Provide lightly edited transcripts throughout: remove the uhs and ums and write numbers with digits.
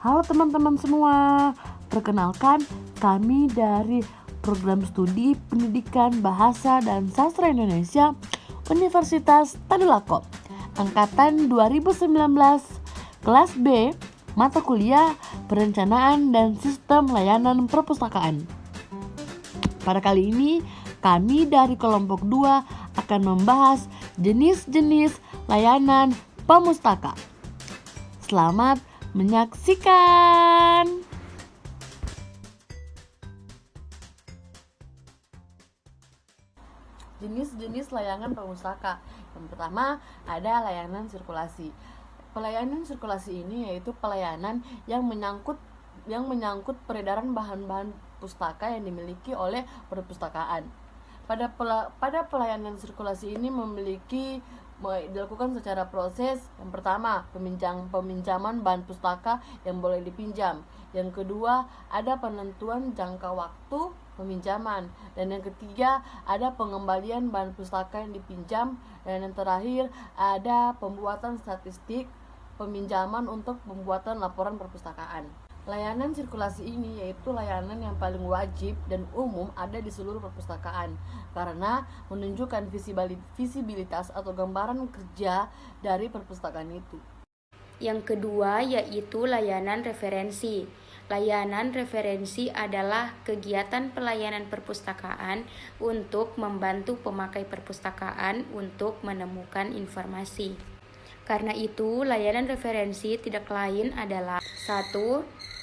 Halo teman-teman semua, perkenalkan kami dari Program Studi Pendidikan Bahasa dan Sastra Indonesia Universitas Tadulako, Angkatan 2019, Kelas B, Mata Kuliah Perencanaan dan Sistem Layanan Perpustakaan. Pada kali ini, kami dari kelompok 2 akan membahas jenis-jenis layanan pemustaka. Selamat menyaksikan. Jenis-jenis layanan pemustaka. Yang pertama ada layanan sirkulasi. Pelayanan sirkulasi ini yaitu pelayanan yang menyangkut peredaran bahan-bahan pustaka yang dimiliki oleh perpustakaan. Pada pelayanan sirkulasi ini dilakukan secara proses. Yang pertama, peminjaman bahan pustaka yang boleh dipinjam. Yang kedua, ada penentuan jangka waktu peminjaman. Dan yang ketiga, ada pengembalian bahan pustaka yang dipinjam. Dan yang terakhir, ada pembuatan statistik peminjaman untuk pembuatan laporan perpustakaan. Layanan sirkulasi ini yaitu layanan yang paling wajib dan umum ada di seluruh perpustakaan karena menunjukkan visibilitas atau gambaran kerja dari perpustakaan itu. Yang kedua yaitu layanan referensi. Layanan referensi adalah kegiatan pelayanan perpustakaan untuk membantu pemakai perpustakaan untuk menemukan informasi. Karena itu, layanan referensi tidak lain adalah 1.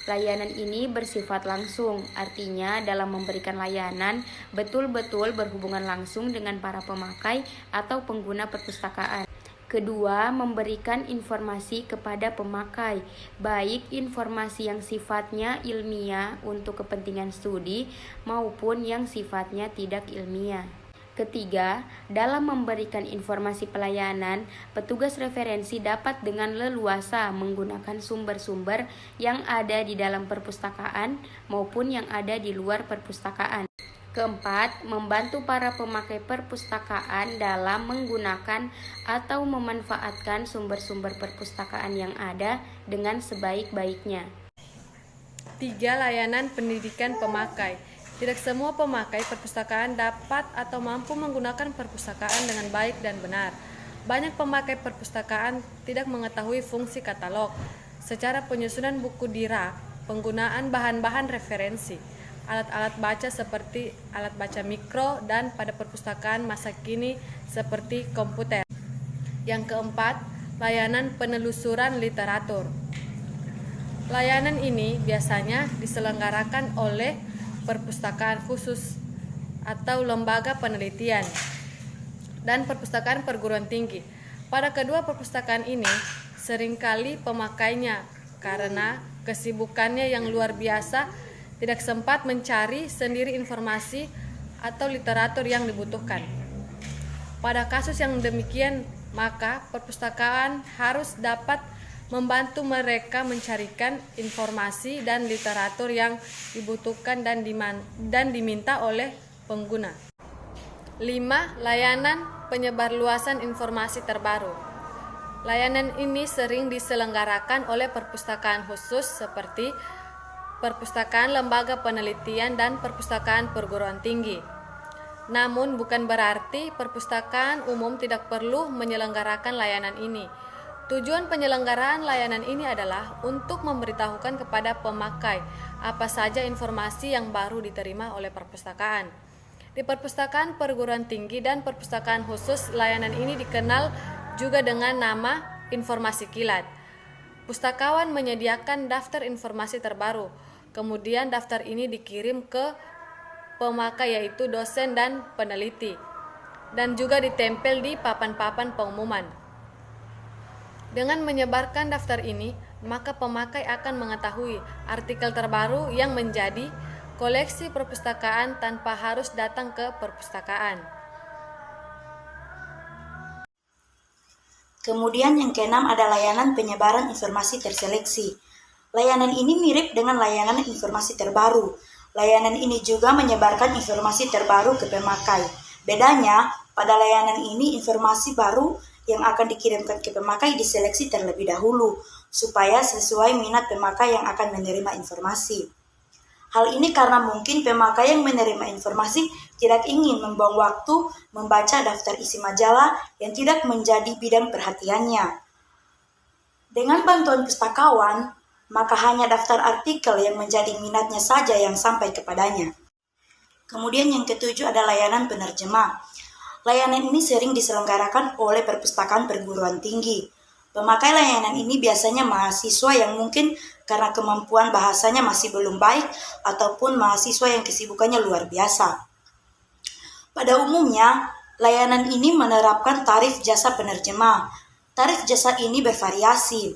Layanan ini bersifat langsung, artinya dalam memberikan layanan betul-betul berhubungan langsung dengan para pemakai atau pengguna perpustakaan. Kedua, memberikan informasi kepada pemakai, baik informasi yang sifatnya ilmiah untuk kepentingan studi maupun yang sifatnya tidak ilmiah. Ketiga, dalam memberikan informasi pelayanan, petugas referensi dapat dengan leluasa menggunakan sumber-sumber yang ada di dalam perpustakaan maupun yang ada di luar perpustakaan. Keempat, membantu para pemakai perpustakaan dalam menggunakan atau memanfaatkan sumber-sumber perpustakaan yang ada dengan sebaik-baiknya. 3. Layanan pendidikan pemakai. Tidak semua pemakai perpustakaan dapat atau mampu menggunakan perpustakaan dengan baik dan benar. Banyak pemakai perpustakaan tidak mengetahui fungsi katalog, secara penyusunan buku di rak, penggunaan bahan-bahan referensi, alat-alat baca seperti alat baca mikro dan pada perpustakaan masa kini seperti komputer. Yang keempat, layanan penelusuran literatur. Layanan ini biasanya diselenggarakan oleh perpustakaan khusus atau lembaga penelitian dan perpustakaan perguruan tinggi. Pada kedua perpustakaan ini seringkali pemakainya karena kesibukannya yang luar biasa tidak sempat mencari sendiri informasi atau literatur yang dibutuhkan. Pada kasus yang demikian, maka perpustakaan harus dapat membantu mereka mencarikan informasi dan literatur yang dibutuhkan dan diminta oleh pengguna. 5. Layanan penyebarluasan informasi terbaru. Layanan ini sering diselenggarakan oleh perpustakaan khusus seperti perpustakaan lembaga penelitian dan perpustakaan perguruan tinggi. Namun bukan berarti perpustakaan umum tidak perlu menyelenggarakan layanan ini. Tujuan penyelenggaraan layanan ini adalah untuk memberitahukan kepada pemakai apa saja informasi yang baru diterima oleh perpustakaan. Di perpustakaan perguruan tinggi dan perpustakaan khusus, layanan ini dikenal juga dengan nama informasi kilat. Pustakawan menyediakan daftar informasi terbaru, kemudian daftar ini dikirim ke pemakai yaitu dosen dan peneliti, dan juga ditempel di papan-papan pengumuman. Dengan menyebarkan daftar ini, maka pemakai akan mengetahui artikel terbaru yang menjadi koleksi perpustakaan tanpa harus datang ke perpustakaan. Kemudian yang keenam ada layanan penyebaran informasi terseleksi. Layanan ini mirip dengan layanan informasi terbaru. Layanan ini juga menyebarkan informasi terbaru ke pemakai. Bedanya, pada layanan ini informasi baru yang akan dikirimkan ke pemakai diseleksi terlebih dahulu supaya sesuai minat pemakai yang akan menerima informasi. Hal ini karena mungkin pemakai yang menerima informasi tidak ingin membuang waktu membaca daftar isi majalah yang tidak menjadi bidang perhatiannya. Dengan bantuan pustakawan, maka hanya daftar artikel yang menjadi minatnya saja yang sampai kepadanya. Kemudian yang ketujuh ada layanan penerjemah. Layanan ini sering diselenggarakan oleh perpustakaan perguruan tinggi. Pemakai layanan ini biasanya mahasiswa yang mungkin karena kemampuan bahasanya masih belum baik ataupun mahasiswa yang kesibukannya luar biasa. Pada umumnya, layanan ini menerapkan tarif jasa penerjemah. Tarif jasa ini bervariasi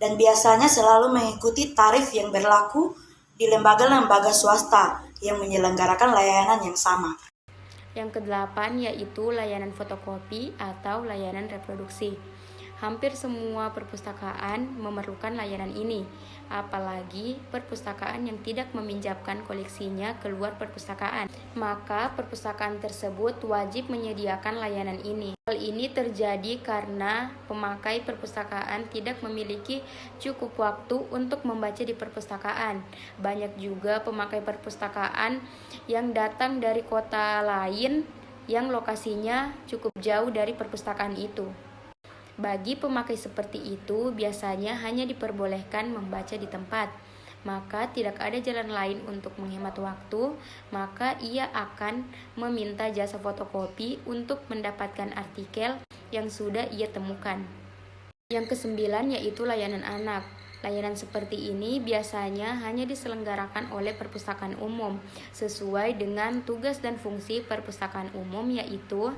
dan biasanya selalu mengikuti tarif yang berlaku di lembaga-lembaga swasta yang menyelenggarakan layanan yang sama. Yang kedelapan yaitu layanan fotokopi atau layanan reproduksi. Hampir semua perpustakaan memerlukan layanan ini, apalagi perpustakaan yang tidak meminjamkan koleksinya keluar perpustakaan. Maka perpustakaan tersebut wajib menyediakan layanan ini. Hal ini terjadi karena pemakai perpustakaan tidak memiliki cukup waktu untuk membaca di perpustakaan. Banyak juga pemakai perpustakaan yang datang dari kota lain yang lokasinya cukup jauh dari perpustakaan itu. Bagi pemakai seperti itu, biasanya hanya diperbolehkan membaca di tempat, maka tidak ada jalan lain untuk menghemat waktu, maka ia akan meminta jasa fotokopi untuk mendapatkan artikel yang sudah ia temukan. Yang kesembilan yaitu layanan anak. Layanan seperti ini biasanya hanya diselenggarakan oleh perpustakaan umum, sesuai dengan tugas dan fungsi perpustakaan umum yaitu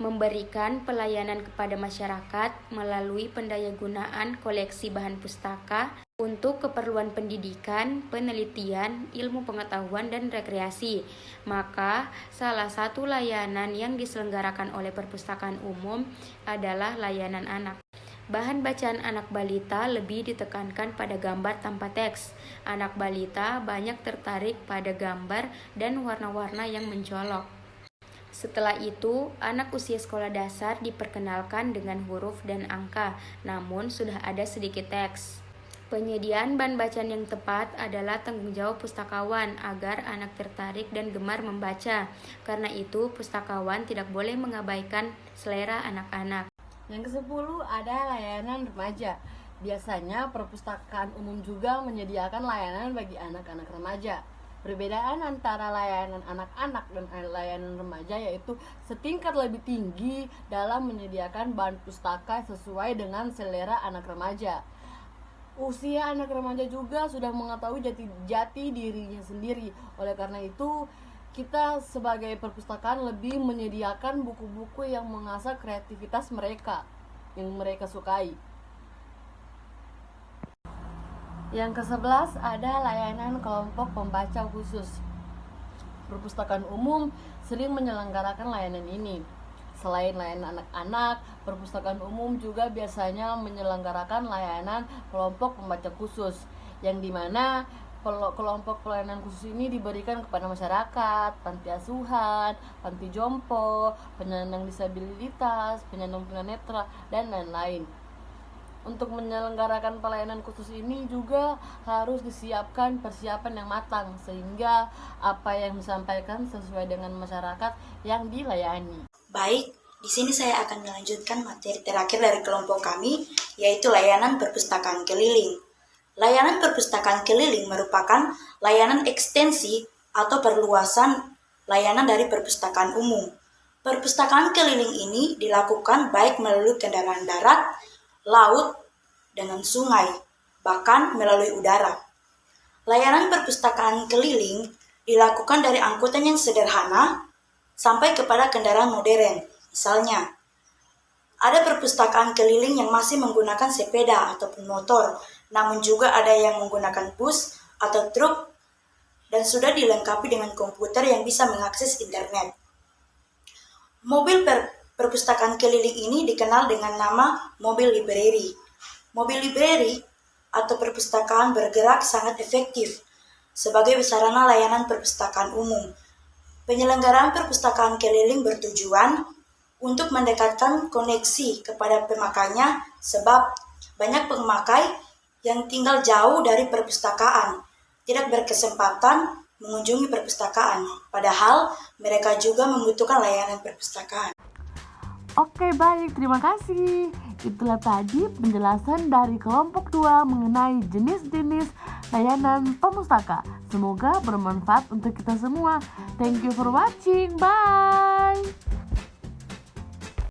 memberikan pelayanan kepada masyarakat melalui pendayagunaan koleksi bahan pustaka untuk keperluan pendidikan, penelitian, ilmu pengetahuan, dan rekreasi. Maka, salah satu layanan yang diselenggarakan oleh perpustakaan umum adalah layanan anak. Bahan bacaan anak balita lebih ditekankan pada gambar tanpa teks. Anak balita banyak tertarik pada gambar dan warna-warna yang mencolok. Setelah itu, anak usia sekolah dasar diperkenalkan dengan huruf dan angka, namun sudah ada sedikit teks. Penyediaan bahan bacaan yang tepat adalah tanggung jawab pustakawan agar anak tertarik dan gemar membaca. Karena itu, pustakawan tidak boleh mengabaikan selera anak-anak. Yang ke-10 ada layanan remaja. Biasanya perpustakaan umum juga menyediakan layanan bagi anak-anak remaja. Perbedaan antara layanan anak-anak dan layanan remaja yaitu setingkat lebih tinggi dalam menyediakan bahan pustaka sesuai dengan selera anak remaja. Usia anak remaja juga sudah mengetahui jati dirinya sendiri. Oleh karena itu, kita sebagai perpustakaan lebih menyediakan buku-buku yang mengasah kreativitas mereka, yang mereka sukai. Yang ke-11 ada layanan kelompok pembaca khusus. Perpustakaan umum sering menyelenggarakan layanan ini. Selain layanan anak-anak, perpustakaan umum juga biasanya menyelenggarakan layanan kelompok pembaca khusus, yang dimana kelompok pelayanan khusus ini diberikan kepada masyarakat, panti asuhan, panti jompo, penyandang disabilitas, penyandang tunanetra, dan lain-lain. Untuk menyelenggarakan pelayanan khusus ini juga harus disiapkan persiapan yang matang sehingga apa yang disampaikan sesuai dengan masyarakat yang dilayani. Baik, di sini saya akan melanjutkan materi terakhir dari kelompok kami, yaitu layanan perpustakaan keliling. Layanan perpustakaan keliling merupakan layanan ekstensi atau perluasan layanan dari perpustakaan umum. Perpustakaan keliling ini dilakukan baik melalui kendaraan darat, laut, dengan sungai, bahkan melalui udara. Layanan perpustakaan keliling dilakukan dari angkutan yang sederhana sampai kepada kendaraan modern. Misalnya, ada perpustakaan keliling yang masih menggunakan sepeda ataupun motor, namun juga ada yang menggunakan bus atau truk dan sudah dilengkapi dengan komputer yang bisa mengakses internet. Mobil perpustakaan keliling ini dikenal dengan nama mobil library. Mobil library atau perpustakaan bergerak sangat efektif sebagai sarana layanan perpustakaan umum. Penyelenggaraan perpustakaan keliling bertujuan untuk mendekatkan koneksi kepada pemakainya sebab banyak pemakai yang tinggal jauh dari perpustakaan, tidak berkesempatan mengunjungi perpustakaan, padahal mereka juga membutuhkan layanan perpustakaan. Oke, baik, terima kasih. Itulah tadi penjelasan dari kelompok 2 mengenai jenis-jenis layanan pemustaka. Semoga bermanfaat untuk kita semua. Thank you for watching. Bye.